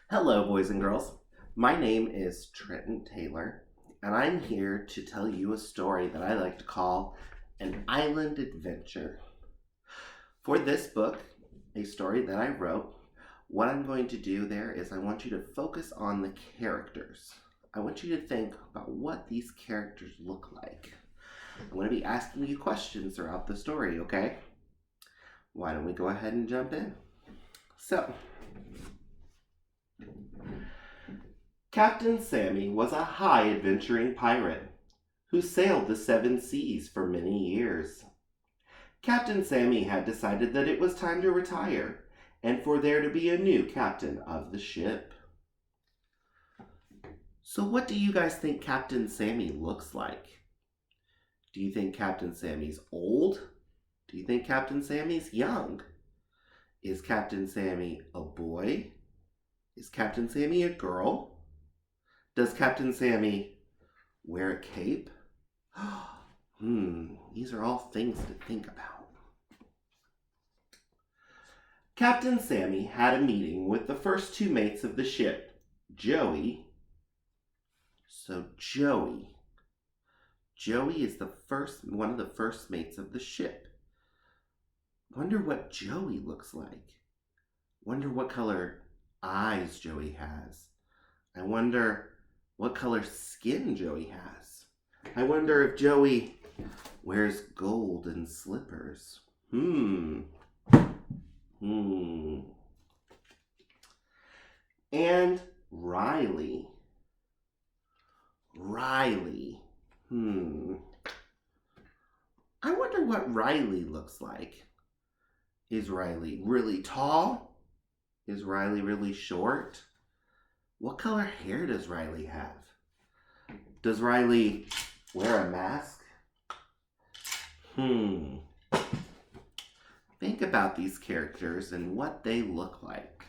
Hello, boys and girls. My name is Trent Taylor, and I'm here to tell you a story that I like to call an island adventure. For this book, a story that I wrote, what I'm going to do there is I want you to focus on the characters. I want you to think about what these characters look like. I'm going to be asking you questions throughout the story, okay? Why don't we go ahead and jump in? So, Captain Sammie was a high adventuring pirate who sailed the seven seas for many years. Captain Sammie had decided that it was time to retire and for there to be a new captain of the ship. So what do you guys think Captain Sammie looks like? Do you think Captain Sammie's old? Do you think Captain Sammie's young? Is Captain Sammie a boy? Is Captain Sammie a girl? Does Captain Sammie wear a cape? These are all things to think about. Captain Sammie had a meeting with the first two mates of the ship, Joey. Joey is one of the first mates of the ship. Wonder what Joey looks like. Wonder what color eyes Joey has. I wonder what color skin Joey has. I wonder if Joey wears gold and slippers. And Riley. I wonder what Riley looks like. Is Riley really tall? Is Riley really short? What color hair does Riley have? Does Riley wear a mask? Think about these characters and what they look like.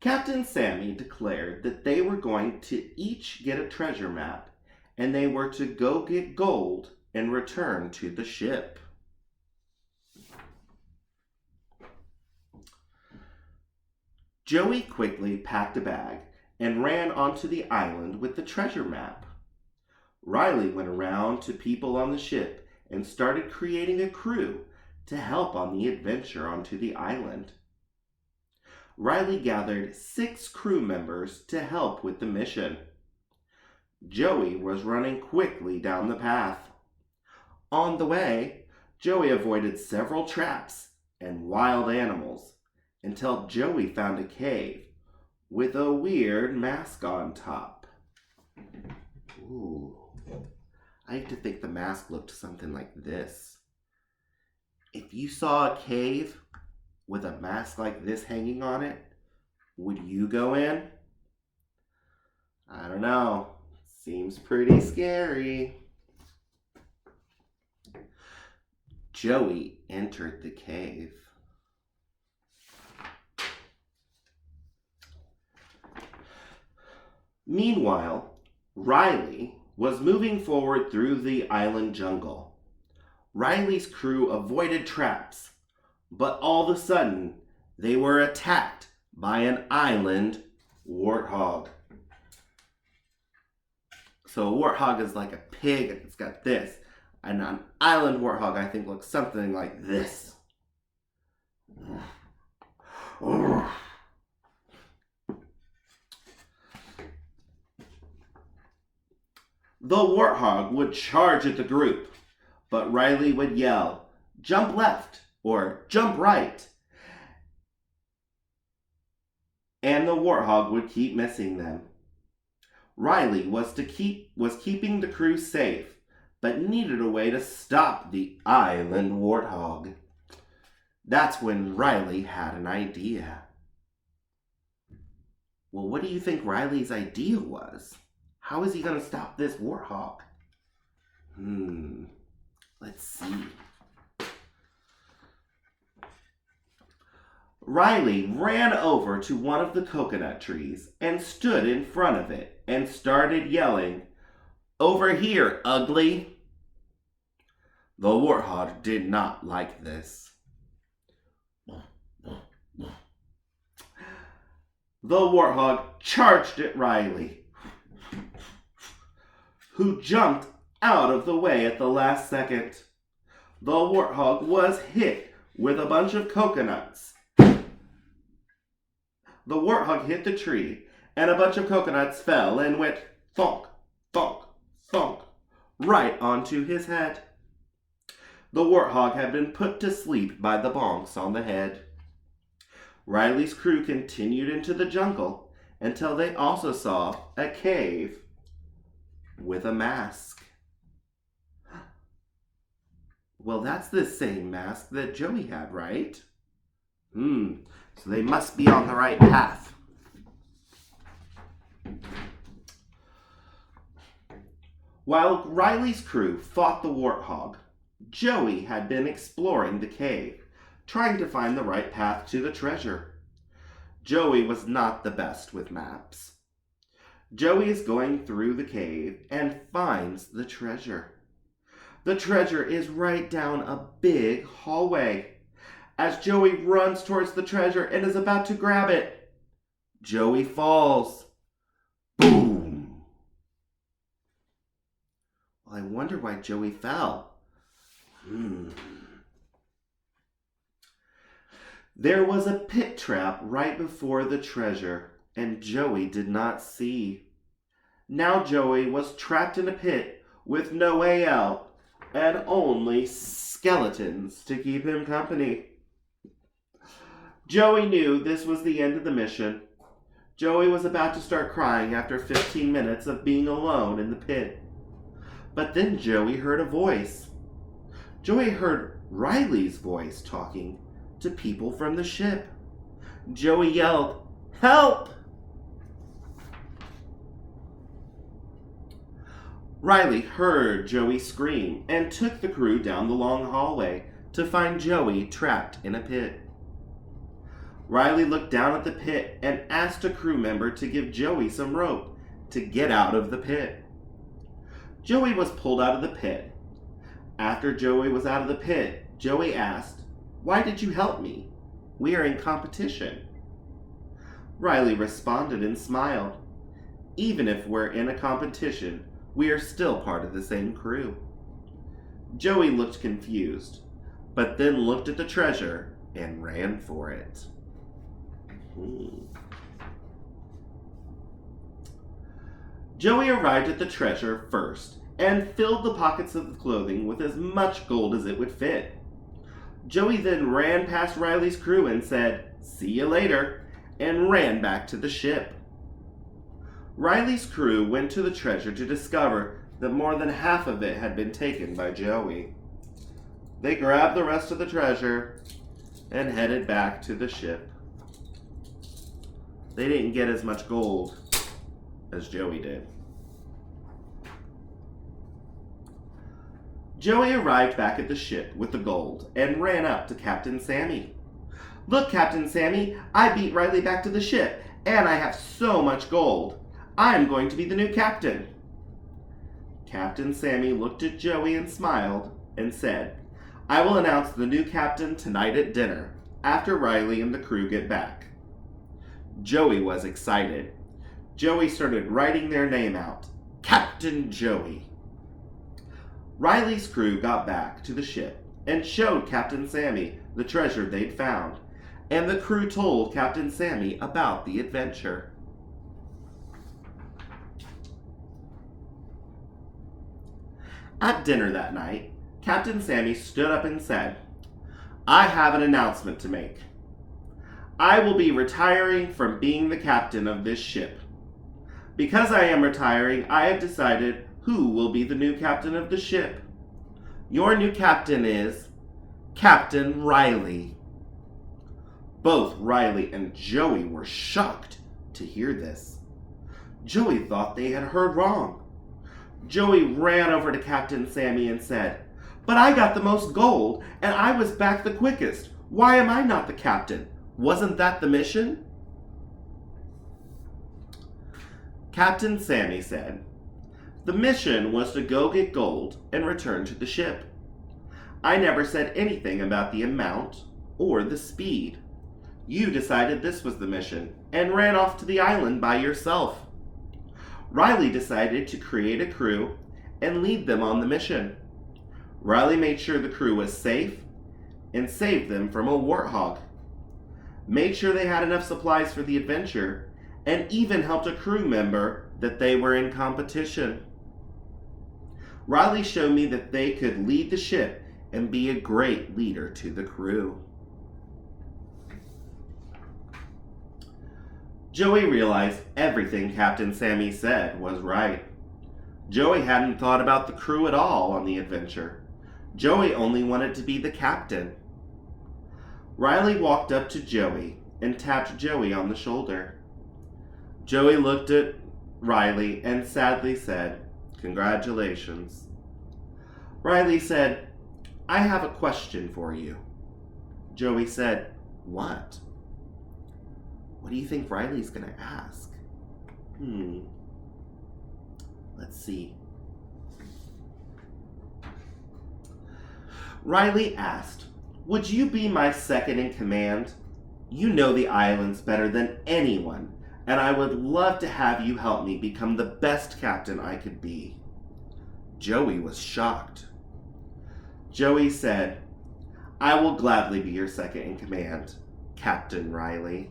Captain Sammie declared that they were going to each get a treasure map and they were to go get gold and return to the ship. Joey quickly packed a bag and ran onto the island with the treasure map. Riley went around to people on the ship and started creating a crew to help on the adventure onto the island. Riley gathered 6 crew members to help with the mission. Joey was running quickly down the path. On the way, Joey avoided several traps and wild animals until Joey found a cave with a weird mask on top. Ooh, I have to think the mask looked something like this. If you saw a cave with a mask like this hanging on it, would you go in? I don't know. Seems pretty scary. Joey entered the cave. Meanwhile, Riley was moving forward through the island jungle. Riley's crew avoided traps, but all of a sudden, they were attacked by an island warthog. So a warthog is like a pig, and it's got this. And an island warthog, I think, looks something like this. The warthog would charge at the group, but Riley would yell, "Jump left," or "Jump right." And the warthog would keep missing them. Riley was keeping the crew safe, but needed a way to stop the island warthog. That's when Riley had an idea. Well, what do you think Riley's idea was? How is he going to stop this warthog? Let's see. Riley ran over to one of the coconut trees and stood in front of it and started yelling, "Over here, ugly!" The warthog did not like this. The warthog charged at Riley, who jumped out of the way at the last second. The warthog was hit with a bunch of coconuts. The warthog hit the tree, and a bunch of coconuts fell and went thunk, thunk, thunk, right onto his head. The warthog had been put to sleep by the bonks on the head. Riley's crew continued into the jungle until they also saw a cave with a mask. Well, that's the same mask that Joey had, right? So they must be on the right path. While Riley's crew fought the warthog, Joey had been exploring the cave, trying to find the right path to the treasure. Joey was not the best with maps. Joey is going through the cave and finds the treasure. The treasure is right down a big hallway. As Joey runs towards the treasure and is about to grab it, Joey falls. Boom! Well, I wonder why Joey fell. There was a pit trap right before the treasure, and Joey did not see. Now Joey was trapped in a pit with no way out, and only skeletons to keep him company. Joey knew this was the end of the mission. Joey was about to start crying after 15 minutes of being alone in the pit. But then Joey heard a voice. Joey heard Riley's voice talking to people from the ship. Joey yelled, "Help!" Riley heard Joey scream and took the crew down the long hallway to find Joey trapped in a pit. Riley looked down at the pit and asked a crew member to give Joey some rope to get out of the pit. Joey was pulled out of the pit. After Joey was out of the pit, Joey asked, "Why did you help me? We are in competition." Riley responded and smiled. "Even if we're in a competition, we are still part of the same crew." Joey looked confused, but then looked at the treasure and ran for it. Joey arrived at the treasure first and filled the pockets of the clothing with as much gold as it would fit. Joey then ran past Riley's crew and said, "See you later," and ran back to the ship. Riley's crew went to the treasure to discover that more than half of it had been taken by Joey. They grabbed the rest of the treasure and headed back to the ship. They didn't get as much gold as Joey did. Joey arrived back at the ship with the gold and ran up to Captain Sammie. "Look, Captain Sammie, I beat Riley back to the ship, and I have so much gold. I'm going to be the new captain." Captain Sammie looked at Joey and smiled and said, "I will announce the new captain tonight at dinner, after Riley and the crew get back." Joey was excited. Joey started writing their name out. Captain Joey. Riley's crew got back to the ship and showed Captain Sammie the treasure they'd found, and the crew told Captain Sammie about the adventure. At dinner that night, Captain Sammie stood up and said, "I have an announcement to make. I will be retiring from being the captain of this ship. Because I am retiring, I have decided who will be the new captain of the ship. Your new captain is Captain Riley." Both Riley and Joey were shocked to hear this. Joey thought they had heard wrong. Joey ran over to Captain Sammie and said, "But I got the most gold, and I was back the quickest. Why am I not the captain? Wasn't that the mission?" Captain Sammie said, "The mission was to go get gold and return to the ship. I never said anything about the amount or the speed. You decided this was the mission and ran off to the island by yourself. Riley decided to create a crew and lead them on the mission. Riley made sure the crew was safe and saved them from a warthog. Made sure they had enough supplies for the adventure, and even helped a crew member that they were in competition. Riley showed me that they could lead the ship and be a great leader to the crew. Joey realized everything Captain Sammie said was right. Joey hadn't thought about the crew at all on the adventure. Joey only wanted to be the captain. Riley walked up to Joey and tapped Joey on the shoulder. Joey looked at Riley and sadly said, "Congratulations." Riley said, "I have a question for you." Joey said, "What?" What do you think Riley's going to ask? Let's see. Riley asked, "Would you be my second in command? You know the islands better than anyone, and I would love to have you help me become the best captain I could be." Joey was shocked. Joey said, "I will gladly be your second in command, Captain Riley."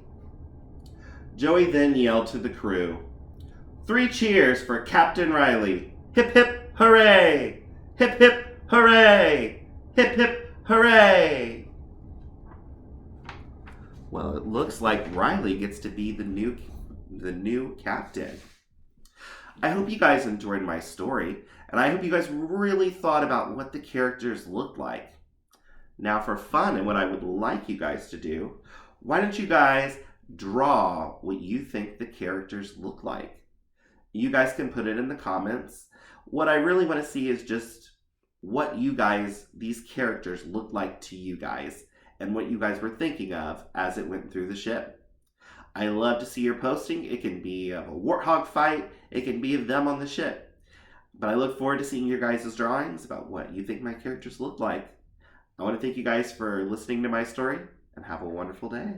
Joey then yelled to the crew, "3 cheers for Captain Riley! Hip hip hooray! Hip hip hooray! Hip hip hooray!" Well, it looks like Riley gets to be the new captain. I hope you guys enjoyed my story, and I hope you guys really thought about what the characters looked like. Now for fun, and what I would like you guys to do, why don't you guys draw what you think the characters look like? You guys can put it in the comments. What I really want to see is just what you guys, these characters look like to you guys, and what you guys were thinking of as it went through the ship. I love to see your posting. It can be of a warthog fight, it can be of them on the ship. But I look forward to seeing your guys' drawings about what you think my characters look like. I want to thank you guys for listening to my story, and have a wonderful day.